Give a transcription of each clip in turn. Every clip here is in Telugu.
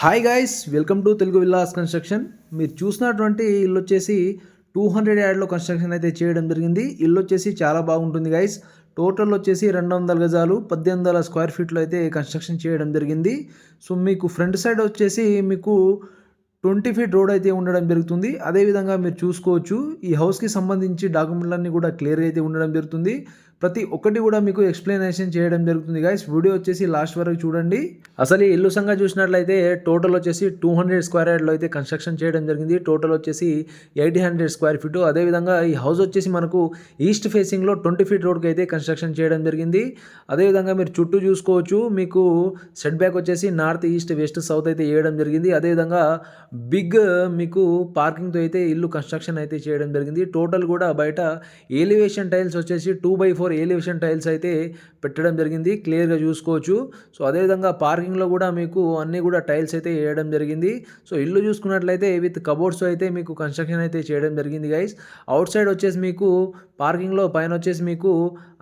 Hi guys, welcome to Telugu villas construction. మీరు చూసినటువంటి ఇల్లు వచ్చేసి 200 యార్డ్లో కన్స్ట్రక్షన్ అయితే చేయడం జరిగింది. ఇల్లు వచ్చేసి చాలా బాగుంటుంది గైస్. టోటల్ వచ్చేసి 200 గజాలు 1800 స్క్వేర్ ఫీట్లో అయితే కన్స్ట్రక్షన్ చేయడం జరిగింది. సో మీకు ఫ్రంట్ సైడ్ వచ్చేసి మీకు 20 ఫీట్ రోడ్ అయితే ఉండడం జరుగుతుంది. అదేవిధంగా మీరు చూసుకోవచ్చు, ఈ హౌస్కి సంబంధించి డాక్యుమెంట్లన్నీ కూడా క్లియర్గా అయితే ఉండడం జరుగుతుంది. ప్రతి ఒక్కటి కూడా మీకు ఎక్స్ప్లెనేషన్ చేయడం జరుగుతుంది గైస్. వీడియో వచ్చేసి లాస్ట్ వరకు చూడండి. అసలు ఈ ఇల్లు సంగా చూసినట్లయితే టోటల్ వచ్చేసి 200 స్క్వేర్ యార్డ్లో అయితే కన్స్ట్రక్షన్ చేయడం జరిగింది. టోటల్ వచ్చేసి 800 స్క్వేర్ ఫీటు. అదేవిధంగా ఈ హౌస్ వచ్చేసి మనకు ఈస్ట్ ఫేసింగ్లో 20 ఫీట్ రోడ్కి అయితే కన్స్ట్రక్షన్ చేయడం జరిగింది. అదేవిధంగా మీరు చుట్టూ చూసుకోవచ్చు, మీకు సెట్ బ్యాక్ వచ్చేసి నార్త్, ఈస్ట్, వెస్ట్, సౌత్ అయితే వేయడం జరిగింది. అదేవిధంగా బిగ్ మీకు పార్కింగ్తో అయితే ఇల్లు కన్స్ట్రక్షన్ అయితే చేయడం జరిగింది. టోటల్ కూడా బయట ఎలివేషన్ టైల్స్ వచ్చేసి 2x4 ఎలివేషన్ టైల్స్ అయితే పెట్టడం జరిగింది. క్లియర్గా చూసుకోవచ్చు. సో అదేవిధంగా పార్కింగ్లో కూడా మీకు అన్నీ కూడా టైల్స్ అయితే వేయడం జరిగింది. సో ఇల్లు చూసుకున్నట్లయితే విత్ కబోర్డ్స్ అయితే మీకు కన్స్ట్రక్షన్ అయితే చేయడం జరిగింది గైస్. అవుట్ సైడ్ వచ్చేసి మీకు పార్కింగ్లో పైన వచ్చేసి మీకు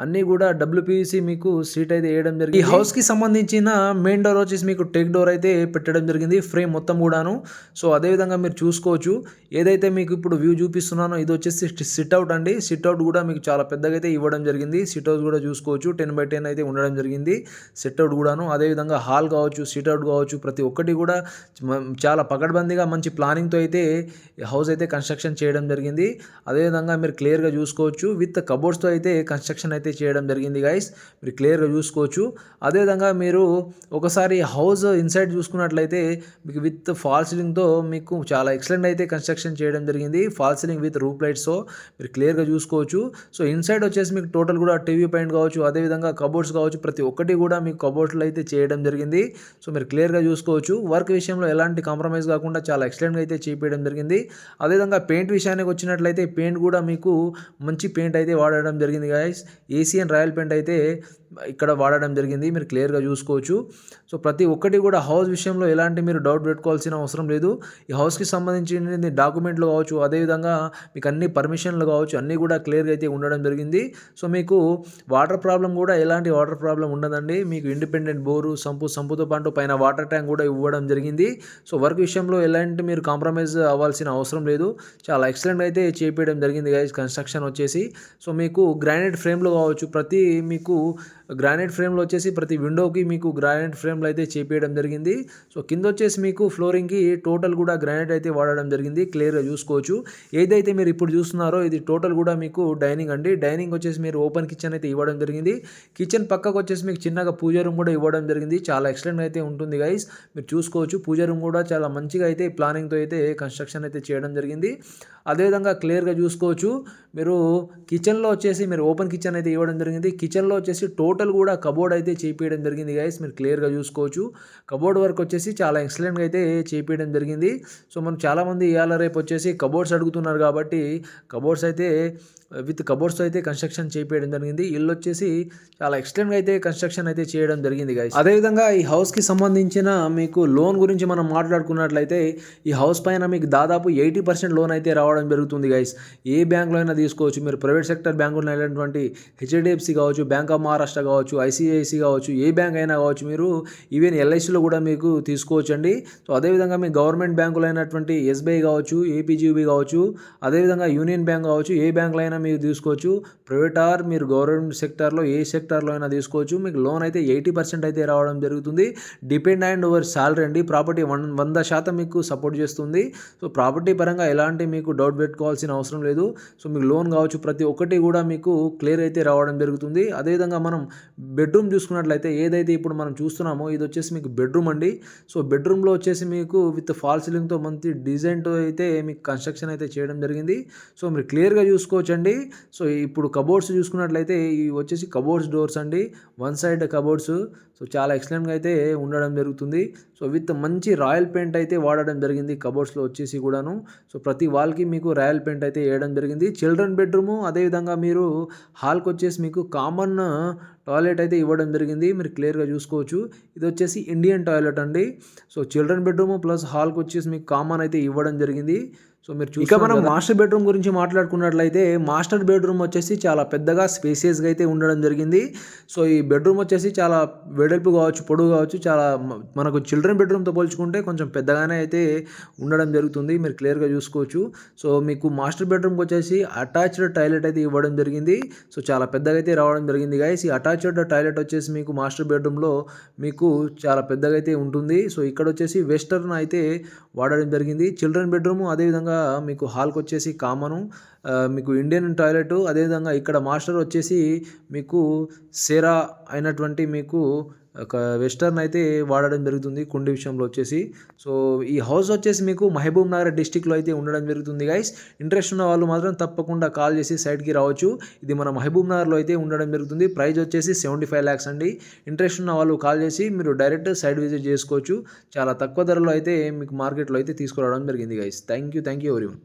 అన్నీ కూడా డబ్ల్యూపీసీ మీకు సీట్ అయితే వేయడం జరిగింది. ఈ హౌస్కి సంబంధించిన మెయిన్ డోర్ వచ్చేసి మీకు టెక్ డోర్ అయితే పెట్టడం జరిగింది, ఫ్రేమ్ మొత్తం కూడాను. సో అదేవిధంగా మీరు చూసుకోవచ్చు, ఏదైతే మీకు ఇప్పుడు వ్యూ చూపిస్తున్నానో ఇది వచ్చేసి సిట్అవుట్ అండి. సిట్అవుట్ కూడా మీకు చాలా పెద్దగా అయితే ఇవ్వడం జరిగింది. సిట్అవుట్ కూడా చూసుకోవచ్చు, 10x10 అయితే ఉండడం జరిగింది సిట్అవుట్ కూడాను. అదేవిధంగా హాల్ కావచ్చు, సిట్అవుట్ కావచ్చు, ప్రతి ఒక్కటి కూడా చాలా పకడ్బందీగా మంచి ప్లానింగ్తో అయితే హౌస్ అయితే కన్స్ట్రక్షన్ చేయడం జరిగింది. అదేవిధంగా మీరు క్లియర్గా చూసుకోవచ్చు, విత్ కబోర్డ్స్తో అయితే కన్స్ట్రక్షన్ అయితే చేయడం జరిగింది గైస్. మీరు క్లియర్గా చూసుకోవచ్చు. అదేవిధంగా మీరు ఒకసారి హౌస్ ఇన్సైడ్ చూసుకున్నట్లయితే మీకు విత్ ఫాల్ సీలింగ్తో మీకు చాలా ఎక్సలెంట్ అయితే కన్స్ట్రక్షన్ చేయడం జరిగింది. ఫాల్ సీలింగ్ విత్ రూఫ్ లైట్స్తో మీరు క్లియర్గా చూసుకోవచ్చు. సో ఇన్సైడ్ వచ్చేసి మీకు టోటల్ కూడా టీవీ పాయింట్ కావచ్చు, అదేవిధంగా కబోర్డ్స్ కావచ్చు, ప్రతి ఒక్కటి కూడా మీకు కబోర్డ్స్లో అయితే చేయడం జరిగింది. సో మీరు క్లియర్గా చూసుకోవచ్చు. వర్క్ విషయంలో ఎలాంటి కాంప్రమైజ్ కాకుండా చాలా ఎక్సలెంట్గా అయితే చేపించడం జరిగింది. అదేవిధంగా పెయింట్ విషయానికి వచ్చినట్లయితే పెయింట్ కూడా మీకు మంచి పెయింట్ అయితే వాడడం జరిగింది గైస్. ఏసియన్ రాయల్ పెయింట్ అయితే ఇక్కడ వాడడం జరిగింది. మీరు క్లియర్గా చూసుకోవచ్చు. సో ప్రతి ఒక్కటి కూడా హౌస్ విషయంలో ఎలాంటి మీరు డౌట్ పెట్టుకోవాల్సిన అవసరం లేదు. ఈ హౌస్కి సంబంధించిన డాక్యుమెంట్లు కావచ్చు, అదేవిధంగా మీకు అన్ని పర్మిషన్లు కావచ్చు, అన్నీ కూడా క్లియర్గా అయితే ఉండడం జరిగింది. సో మీకు వాటర్ ప్రాబ్లం కూడా ఎలాంటి వాటర్ ప్రాబ్లం ఉండదండి. మీకు ఇండిపెండెంట్ బోరు, సంపుతో పాటు పైన వాటర్ ట్యాంక్ కూడా ఇవ్వడం జరిగింది. సో వర్క్ విషయంలో ఎలాంటి మీరు కాంప్రమైజ్ అవ్వాల్సిన అవసరం లేదు. చాలా ఎక్సలెంట్ అయితే చేపించడం జరిగింది గైస్ కన్స్ట్రక్షన్ వచ్చేసి. సో మీకు గ్రానైట్ ఫ్రేమ్లు కావచ్చు, మీకు గ్రానైట్ ఫ్రేమ్లో వచ్చేసి ప్రతి విండోకి మీకు గ్రానైట్ ఫ్రేమ్లు అయితే చేపించడం జరిగింది. సో కింద వచ్చేసి మీకు ఫ్లోరింగ్కి టోటల్ కూడా గ్రానైట్ అయితే వాడడం జరిగింది. క్లియర్గా చూసుకోవచ్చు. ఏదైతే మీరు ఇప్పుడు చూస్తున్నారో ఇది టోటల్ కూడా మీకు డైనింగ్ అండి. డైనింగ్ వచ్చేసి మీరు ఓపెన్ కిచెన్ అయితే ఇవ్వడం జరిగింది. కిచెన్ పక్కకు వచ్చేసి మీకు చిన్నగా పూజ రూమ్ కూడా ఇవ్వడం జరిగింది. చాలా ఎక్సలెంట్ అయితే ఉంటుంది గైస్. మీరు చూసుకోవచ్చు, పూజ రూమ్ కూడా చాలా మంచిగా అయితే ప్లానింగ్తో అయితే కన్స్ట్రక్షన్ అయితే చేయడం జరిగింది. అదేవిధంగా క్లియర్గా చూసుకోవచ్చు, మీరు కిచెన్లో వచ్చేసి మీరు ఓపెన్ కిచెన్ అయితే ఇవ్వడం జరిగింది. కిచెన్లో వచ్చేసి టోటల్ కూడా కబోర్డ్ అయితే చేపించడం జరిగింది గైస్. మీరు క్లియర్గా చూసుకోవచ్చు. కబోర్డ్ వర్క్ వచ్చేసి చాలా ఎక్సలెంట్గా అయితే చేపించడం జరిగింది. సో మనం చాలామంది ఇవాళ రేపు వచ్చేసి కబోర్డ్స్ అడుగుతున్నారు కాబట్టి కబోర్డ్స్ అయితే విత్ కబోర్డ్స్తో అయితే కన్స్ట్రక్షన్ చేపించడం జరిగింది. ఇల్లు వచ్చేసి చాలా ఎక్సలెంట్గా అయితే కన్స్ట్రక్షన్ అయితే చేయడం జరిగింది గైస్. అదేవిధంగా ఈ హౌస్కి సంబంధించిన మీకు లోన్ గురించి మనం మాట్లాడుకున్నట్లయితే ఈ హౌస్ పైన మీకు దాదాపు 80% లోన్ అయితే రావడం జరుగుతుంది గైస్. ఏ బ్యాంక్లో అయినా తీసుకోవచ్చు. మీరు ప్రైవేట్ సెక్టర్ బ్యాంకులో అయినటువంటి హెచ్డిఎఫ్సి కావచ్చు, బ్యాంక్ ఆఫ్ మహారాష్ట్ర కావచ్చు, ఐసిఐసి కావచ్చు, ఏ బ్యాంక్ అయినా కావచ్చు, మీరు ఈవెన్ ఎల్ఐసిలో కూడా మీకు తీసుకోవచ్చు అండి. సో అదేవిధంగా మీ గవర్నమెంట్ బ్యాంకులు అయినటువంటి ఎస్బీఐ కావచ్చు, ఏపీజీబీ కావచ్చు, అదేవిధంగా యూనియన్ బ్యాంక్ కావచ్చు, ఏ బ్యాంకులో అయినా మీరు తీసుకోవచ్చు. ప్రైవేట్ ఆర్ మీరు గవర్నమెంట్ సెక్టార్లో ఏ సెక్టార్లో అయినా తీసుకోవచ్చు. మీకు లోన్ అయితే 80% అయితే రావడం జరుగుతుంది. డిపెండ్ అండ్ ఓవర్ సాలరీ అండి. ప్రాపర్టీ 100% మీకు సపోర్ట్ చేస్తుంది. సో ప్రాపర్టీ పరంగా ఎలాంటి మీకు డౌట్ పెట్టుకోవాల్సిన అవసరం లేదు. సో మీకు లోన్ కావచ్చు, ప్రతి ఒక్కటి కూడా మీకు క్లియర్ అయితే రావడం జరుగుతుంది. అదేవిధంగా మనం బెడ్రూమ్ చూసుకున్నట్లయితే ఏదైతే ఇప్పుడు మనం చూస్తున్నామో ఇది వచ్చేసి మీకు బెడ్రూమ్ అండి. సో బెడ్రూమ్లో వచ్చేసి మీకు విత్ ఫాల్ సీలింగ్తో మంచి డిజైన్తో అయితే మీకు కన్స్ట్రక్షన్ అయితే చేయడం జరిగింది. సో మీరు క్లియర్గా చూసుకోవచ్చండి. సో ఇప్పుడు కబోర్డ్స్ చూసుకున్నట్లయితే ఇవి వచ్చేసి కబోర్డ్స్ డోర్స్ అండి, వన్ సైడ్ కబోర్డ్స్. సో చాలా ఎక్సలెంట్గా అయితే ఉండడం జరుగుతుంది. సో విత్ మంచి రాయల్ పెయింట్ అయితే వాడడం జరిగింది కబోర్డ్స్లో వచ్చేసి కూడాను. సో ప్రతి వాల్కి మీకు రాయల్ పెయింట్ అయితే వేయడం జరిగింది. చిల్డ్రన్ బెడ్రూము, అదేవిధంగా మీరు హాల్కి వచ్చేసి మీకు కామన్ టాయిలెట్ అయితే ఇవ్వడం జరిగింది. మీరు క్లియర్గా చూసుకోవచ్చు. ఇది వచ్చేసి ఇండియన్ టాయిలెట్ అండి. సో చిల్డ్రన్ బెడ్రూము ప్లస్ హాల్కి వచ్చేసి మీకు కామన్ అయితే ఇవ్వడం జరిగింది. సో మీరు ఇక మనం మాస్టర్ బెడ్రూమ్ గురించి మాట్లాడుకున్నట్లయితే మాస్టర్ బెడ్రూమ్ వచ్చేసి చాలా పెద్దగా స్పేసియస్గా అయితే ఉండడం జరిగింది. సో ఈ బెడ్రూమ్ వచ్చేసి చాలా వెడల్పు కావచ్చు, పొడవు కావచ్చు, చాలా మనకు చిల్డ్రన్ బెడ్రూమ్తో పోల్చుకుంటే కొంచెం పెద్దగానే అయితే ఉండడం జరుగుతుంది. మీరు క్లియర్గా చూసుకోవచ్చు. సో మీకు మాస్టర్ బెడ్రూమ్కి వచ్చేసి అటాచ్డ్ టాయిలెట్ అయితే ఇవ్వడం జరిగింది. సో చాలా పెద్దగా అయితే రావడం జరిగింది గైస్. ఈ అటాచ్డ్ టాయిలెట్ వచ్చేసి మీకు మాస్టర్ బెడ్రూమ్లో మీకు చాలా పెద్దగా అయితే ఉంటుంది. సో ఇక్కడ వచ్చేసి వెస్టర్న్ అయితే వాడడం జరిగింది. చిల్డ్రన్ బెడ్రూమ్ అదేవిధంగా మీకు హాల్కి వచ్చేసి కామను, మీకు ఇండియన్ టాయిలెట్, అదేవిధంగా ఇక్కడ మాస్టర్ వచ్చేసి మీకు సేరా అయినటువంటి మీకు ఒక వెస్టర్న్ అయితే వాడడం జరుగుతుంది కుండి విషయంలో వచ్చేసి. సో ఈ హౌస్ వచ్చేసి మీకు మహబూబ్ నగర్ డిస్టిక్లో అయితే ఉండడం జరుగుతుంది గైస్. ఇంట్రెస్ట్ ఉన్న వాళ్ళు మాత్రం తప్పకుండా కాల్ చేసి సైట్కి రావచ్చు. ఇది మన మహబూబ్ నగర్లో అయితే ఉండడం జరుగుతుంది. ప్రైస్ వచ్చేసి 75 lakhs అండి. ఇంట్రెస్ట్ ఉన్న వాళ్ళు కాల్ చేసి మీరు డైరెక్ట్ సైట్ విజిట్ చేసుకోవచ్చు. చాలా తక్కువ ధరలో అయితే మీకు మార్కెట్లో అయితే తీసుకురావడం జరిగింది గైస్. Thank you everyone.